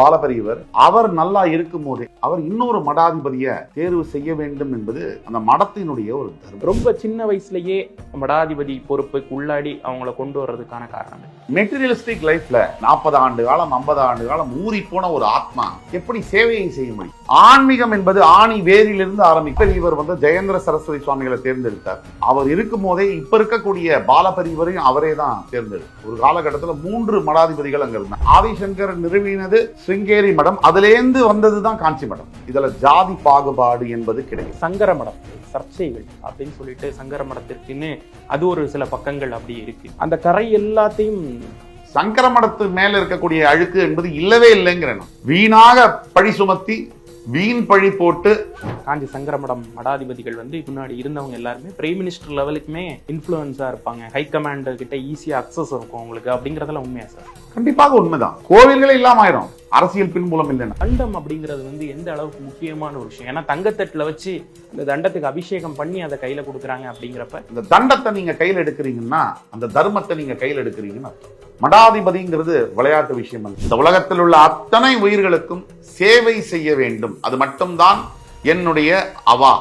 பாலபெரியவர் அவர் நல்லா இருக்கும் போதே அவர் இன்னொரு மடாதிபதியை தேர்வு செய்ய வேண்டும் என்பது அந்த மடத்தினுடைய ஒரு தர்மம். ரொம்ப சின்ன வயசுலயே மடாதிபதி பொறுப்புக்கு உள்ளாடி அவங்கள கொண்டு வர்றதுக்கான காரணம் மெட்டீரியலிஸ்டிக் லைஃப்ல 40 ஆண்டு காலம் 50 ஆண்டு காலம் ஊறி போன ஒரு ஆத்மா எப்படி சேவையை செய்ய முடியும்? ஆன்மீகம் என்பது ஆணி வேரிலிருந்து ஆரம்பிக்கும். இவர் ஜெயேந்திர சரஸ்வதி சுவாமிகளை தேர்ந்தெடுத்தார். அவர் இருக்கும் போதே இப்ப இருக்கக்கூடிய பாலபெரியவரையும் அவரே தான் தேர்ந்தெடுத்தார். ஒரு காலகட்டத்தில் 3 மடாதிபதிகள் அங்க இருந்தார். ஆதிசங்கர் நிறுவினது சிருங்கேரி மடம், அதிலேந்து வந்ததுதான் காஞ்சி மடம். இதுல ஜாதி பாகுபாடு என்பது கிடையாது. சங்கர மடம் சர்ச்சைகள் அப்படின்னு சொல்லிட்டு சங்கர மடத்திற்குன்னு அது ஒரு சில பக்கங்கள் அப்படி இருக்கு. அந்த கரை எல்லாத்தையும் சங்கர மடத்து மேல இருக்கக்கூடிய அழுக்கு என்பது இல்லவே இல்லைங்கிறேன். வீணாக பழி சுமத்தி வீண் பழி போட்டு காஞ்சி சங்கரமடம் மடாதிபதிகள் முன்னாடி இருந்தவங்க எல்லாருமே பிரைம் மினிஸ்டர் லெவலுக்குமே இன்ஃப்ளூயன்ஸா இருப்பாங்க. ஹை கமாண்டர் கிட்ட ஈஸியா அக்சஸ் இருக்கும் உங்களுக்கு அப்படிங்கறதெல்லாம் உண்மையா சார்? கண்டிப்பாக உண்மைதான். கோவில்களே இல்லாம ஆயிரும் அரசியல் பின்புலம் இல்லைன்னா. தண்டம் அப்படிங்கிறது எந்த அளவுக்கு முக்கியமான ஒரு விஷயம். ஏன்னா தங்கத்தட்டுல வச்சு அந்த தண்டத்துக்கு அபிஷேகம் பண்ணி அதை கையில கொடுக்குறாங்க. அப்படிங்கிறப்ப இந்த தண்டத்தை நீங்க கையில் எடுக்கிறீங்கன்னா அந்த தர்மத்தை நீங்க கையில் எடுக்கிறீங்கன்னா மடாதிபதிங்கிறது விளையாட்டு விஷயம் அல்ல. இந்த உலகத்தில் உள்ள அத்தனை உயிர்களுக்கும் சேவை செய்ய வேண்டும். அது மட்டும்தான் என்னுடைய அவா.